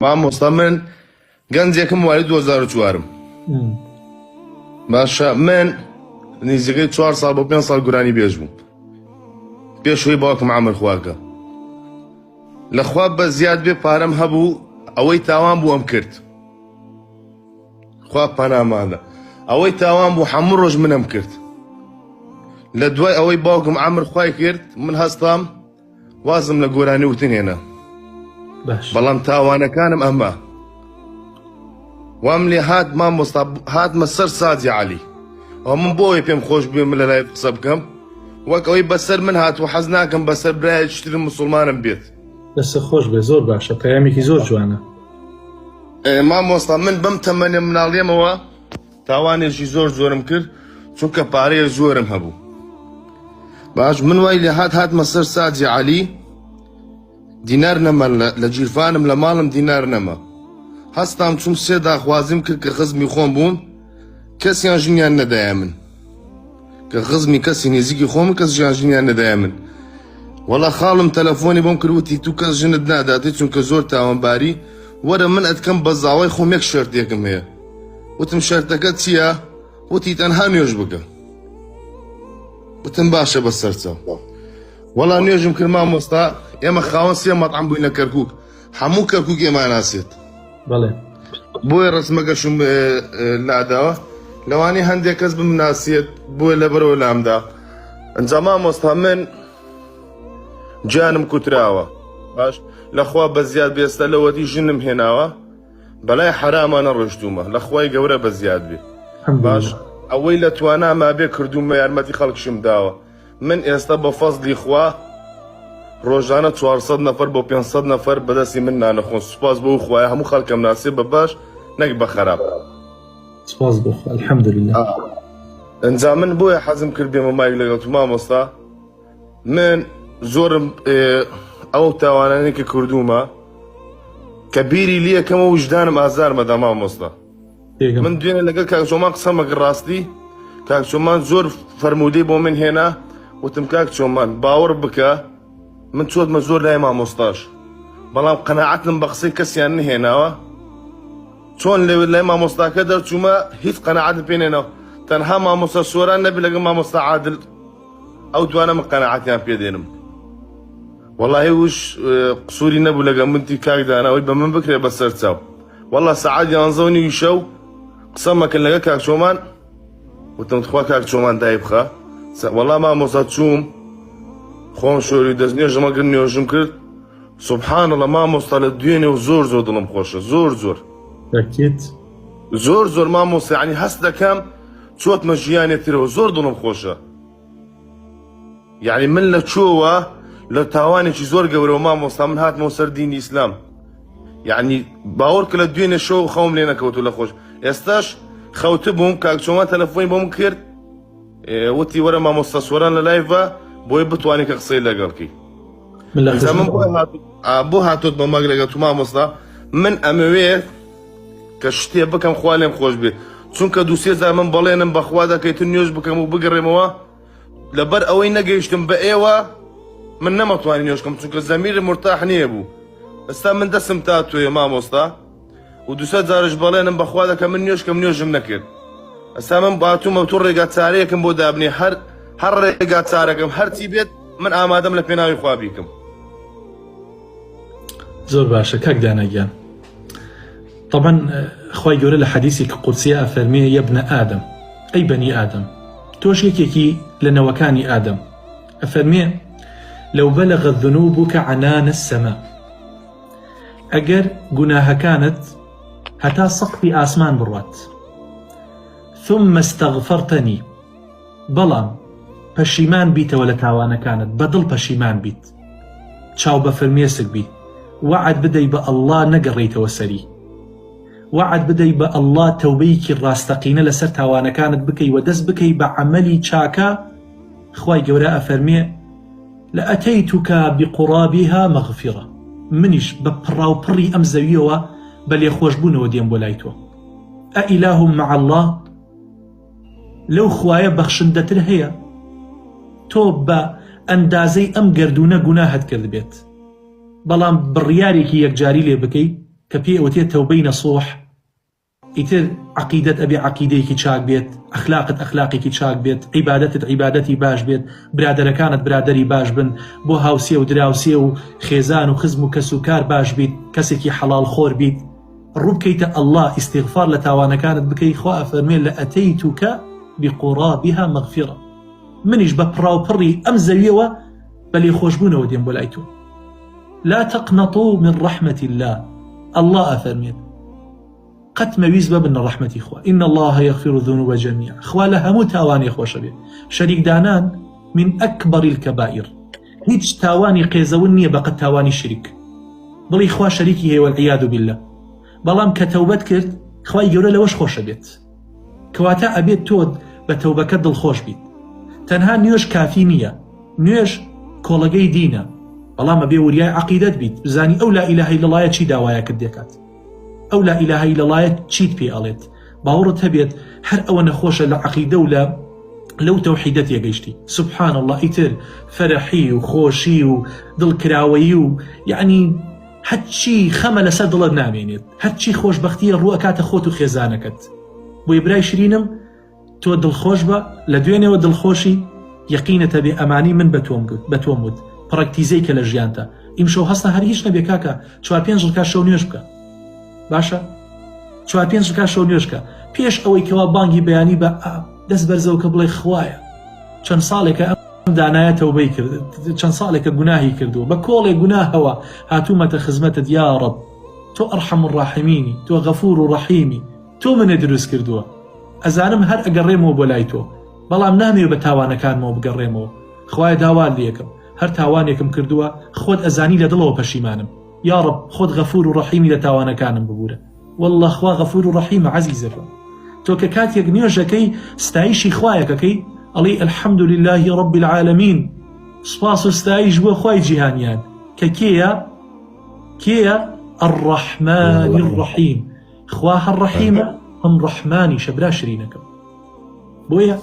مامۆستا من گەنجێکم واری 2004م باشە من نزیکەی 4 ساڵ بۆ 5 ساڵ گورانی بێژ بووم پێشەوەی باوکم عەمر خواکە لەخوا بە زیاد بێ پارەم هەبوو ئەوەی تاوان بوو ئەم کرد خوا پەنامانە ئەوەی تاوان بوو هەموو ڕۆژ منم کرد لە دوای ئەوەی باوکم عەمر خوای کرد من هەستام وازم لە گۆرانی وتن هێنا بەڵام تاوانەکانم ئەمە وام لێ هات مامۆستا هاتمە سەر سادی عەلی ئەو من بۆی پێم خۆش بێ من لە لای قسە بکەم وەک ئەوەی بەسەر من هاتووە حەز ناکەم بەسەر برایەکیترم مسڵمانم بێت دەستە خۆش بێ زۆر باشە پەیامێکی زۆر جوانە مامۆستا من بەم تەمەنێ مناڵێمەوە تاوانێکی زۆرم کرد چونکە پارەیە زۆرم هەبوو باش من وای لێ هاتمە سەر سادی عەلی دینار نەما لە جیرفانم لە ماڵم دینار نەما هەستام چوم سێ داخوازیم کرد کە خزمی خۆم بووم کەسیان ژنیان نەدایە من کە خزمی کەسی نێزیکی خۆم کەس ژنیان نەدایە من وەڵا خاڵم تەلەفۆنی بۆم کرد وتی تو کەس ژنت ناداتی چونکە زۆر تاوانباری وەرە من ئەتکەم بە زاوای خۆم یەک شەرتێکم هەیە وتم شەرتەکە چییە؟ وتی تەنها نوێژ بکە وتم باشە بەسەرچەوە وەڵا نوێژم کرد مامۆستا ئێمە خاوەن سێ مەطعەم بووین لە کەرکووک هەموو کەرکووک ئێمان ناسێت بەڵێ بۆیە ڕسمەکەشم لاداوە لەوانی هەندێک کەس بمناسێت بۆیە لەبەرەوە لامدا ئەنجا مامۆستا من جانم کوتراوە باش لەخوا بە زیاد بێستە لەوەتی ژنم هێناوە بەلای حرامانە ڕۆشتومە لەخوای گەورە بە زیاد بێ باش ئەوەی لە تواناما بێ کردومە یارمەتی خەڵکشم داوە من ئێستا بە فەزلی خوا ڕۆژانە 400 نەفەر بۆ 500 نەفەر بەدەستی من نانەخۆن سوپاس بۆ خوایە هەموو خەڵکەم ناسێ بە باش نەک بە خەراب سپاس بۆ خوا الحەمدولله ئەنجا من بۆیە حەزم کرد بێمە مایک لەگەڵ تو مامۆستا من زۆرم ئەو تاوانانەی کە کردومە کە بیری لیەکەمە وجدانم ئازار مەدا مامۆستا من دوێنێ لەگەڵ کاکچۆمان قسەمەگە ڕاستی کاکچۆمان زۆر فەرمودەی بۆ من هێنا وتم کاکچۆمان باوەڕ بکە من چۆتمە زۆر لای مامۆستاش بەڵام قەناعەتم بە قسەی کەسیان نهێناوە چۆن لای مامۆستاکە دەرچوومە هیچ قەناعەتم پێ نێناوە تەنها مامۆستا سۆران نەبی لەگەڵ مامۆستا عادل ئەو دوانە من قەناعەتیان پێ دێنم وەڵاهی وش قسووری نەبوو لەگەڵ منتی کاکدانەوەی بە من بکرێ بەسەر چاو وەڵا سەعات 11 شەو قسەمەکرد لەگەڵ کاکچۆمان وتم خوا کاکچۆمان دای بخە وەڵا مامۆستا چووم خۆم شۆری دەست نوێژمە کرد نوێژم کرد سوبحانەڵڵا مامۆستا لە دوێنێ و زۆر دڵم خۆشە زۆر مامۆستا یعنی هەست دەکەم چۆتمە ژیانێترەوە زۆر دڵم خۆشە یعنی من لە چۆوە لە تاوانێکی زۆر گەورەوە مامۆستا من هاتمەوە سەر دینی ئیسلام یعنی باوەڕ کە لە دوێنێ شەو خەوم لێ نەکەوتو لە خۆش ئێستاش خەوتە بووم کاکچۆمان تەلەفۆنی بۆم کرد وتی وەرە مامۆستا سۆران لە لایڤە بۆی بتوانێت کە قسەی لەگەڵکی من بۆ هاتۆت بە مەگ لەگەڵ تو مامۆستا من ئەمەوێت کە شتێ بکەم خوا لێم خۆش بێ چونکە دووسێ جار من بەڵێنم بەخوا دەکەیت نوێژ بکەم و بگەڕێمەوە لەبەر ئەوەی نەگەیشتم بە ئێوە من نەمەتوانی نوێژکەم چونکە زەمیرم مرتاح نییە بوو ئێستا من دەستم تا توێ مامۆستا و دووسێ جارش بەڵێنم بەخوا دەکەم من نوێژکەم نوێژم نەکرد ئێستا من باتوومە تو ڕێگا چارەیەکم بۆ دابنێ هەر ڕێگا چارەکەم هەرچی بێت من ئامادەم لە پێناوی خوا بیکەم زۆر باشە کاک دانەگیان طبعا خوای گەورە لە حەدیثی کە قودسیە ئەفەرمێ یە ابنە ئادەم ئەی بەنی ئادەم تۆش یەکێکی لە نەوەکانی ئادەم ئەفەرمێ لەو بەلەغە ذنوبك عنان السەما ئەگەر گوناهەکانت هەتا سەقفی ئاسمان بڕوات ثم استغفرتني بەڵام پەشیمان بیتەوە لە تاوانەکانت بەدڵ پەشیمان بیت چاو بە فرمێسک بیت وعد بدەی بە ئەڵڵا نەگەڕێیتەوە سەری وعد بدەی بە ئەڵڵا تەوبەیەکی ڕاستەقینە لەسەر تاوانەکانت بکەی و دەست بکەی بە عەمەلی چاکە خوای گەورە ئەفەرمێ لەئەتەیتوکە بقوڕابیها مەغفیرە منیش بە پڕاوپڕی ئەم زەویەوە بە لێخۆشبوونەوە دێم بۆ لای تۆ ئەئیلاهٌ مع الله لەو خوایە بەخشندەتر هەیە تۆ بە ئەندازەی ئەم گردونە گوناهت کرد بێت بەڵام بڕیارێکی یەکجاری لێ بکەی كبي وتي توبي نصوح يتر عقيدة أبي عقيدتي تشاك بيت أخلاقي تشاك بيت عبادتي باش بيت برادر كانت برادري باش بن بو هاوسي ودراوسي وخيزان وخزم وكسوكار باش بيت كسكي حلال خور بيت الرب كيت الله استغفار لتاوانا كانت بكي خوا فرمين لأتيتك بقرابها مغفرة منيش ببراو بري أمزويوا بل يخوشبون ودين بولايتو لا تقنطوا من رحمة الله أفرمين قد ما بيزبا من رحمة إخوة إن الله يغفر الذنوب جميعا إخوة لها متاواني إخوة شبيه شريك دانان من أكبر الكبائر هيج تاواني قيزوني بقى تاواني شريك بل إخوة شريكي هي والعياذ بالله بلام كتوبت كرت إخوة يقول لوش خوش بيت كواتا أبيت تود بتوبة كد الخوش بيت تنها نيوش كافينية نيوش كولغي دينا بلام أبي ورياء عقيدة بيت بزاني أو لا إله إلا الله يتشي داوايا كديكات أو لا إله إلا الله تشيت بي أليت باورت هبيت هر أو نخوش العقيدة ولا لو توحيدتي قيشتي سبحان الله إتر فرحي وخوشي ودل كراوي يعني هاتشي خمل سدل نامينيت هاتشي خوش بختي الرؤكات خوتو خيزانكت ويبراي شرينم تو دل خوش با لدويني ودل خوشي يقينة بأماني من بتومد براكتيزي كالجيانتا إمشو هسنا هريش نبي كاكا شوار بينجل كاشو نيوش بكا باشا چوار پێنج ڕکا شەو نوێژکە پێش ئەوەی کەوا بانگی بەیانی بە دەست بەرزەوە کە بڵێ خوایە چەند ساڵێکە ئەم دانایە تەوبەی کرد چەند ساڵێکە گوناهی کردووە بە کۆڵێک گوناهەوە هاتوومەتە خزمەتت یا ڕەب تۆ ئەرحەم الراحیمینی تۆ غەفور و ڕەحیمی تۆ منە دروست کردووە ئەزانم هەر ئەگەڕێمەوە بۆ لای تۆ بەڵام نامەوێت بە تاوانەکانمەوە بگەڕێمەوە خوایە داوات لێکم هەر تاوانێکم کردووە خۆت ئەزانی لە دڵەوە پەشیمانم يا رب خذ غفور ورحيم لتاوانا كان ببورة والله خوا غفور ورحيم عزيزة تو كاتيك نيوجكي ستعيشي خوايك كي علي الحمد لله رب العالمين سباس استعيش بو خواي جهانيان كيا الرحمن الرحيم خواها الرحيمة هم رحماني شبرا شرينكم بويا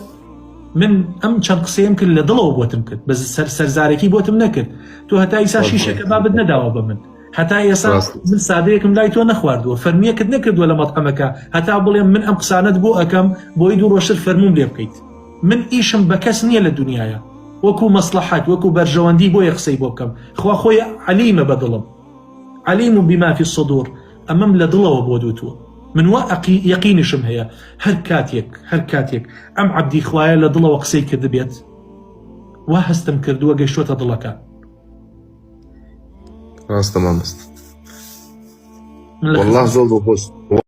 من ام چند قسەیەم کرد لە دڵەوە بۆتم کرد بە سەرزارێکی بۆتم نەکرد تۆ هەتا ئیسا شیشەکە بابت نەداوە بە من هەتا ئێستا من سادەیەکم لای تۆ نەخواردووە فەرمیەکت نەکردووە لە مەطعەمەکە هەتا بڵێم من ئەم قسانت بۆ ئەەکەم بۆی دوو ڕۆژتر فەرموم لێ بکەیت من ئیشم بە کەس نییە لە دنیاە وەکو مەسلحەت وەکو بەرژەوەندی بۆیە قسەی بۆ بکەم خوا خۆی عەلیمە بە دڵم عەلیم بما في الصدور ئەمەم لە دڵەوە بۆ دووتووە من واقعي يقينشم هي هر كاتيك ام عبدي خوايا لضلا وقسي كذبيت واهستم كردوا قيشوتا ضلكا خلاص تمام والله زول بوست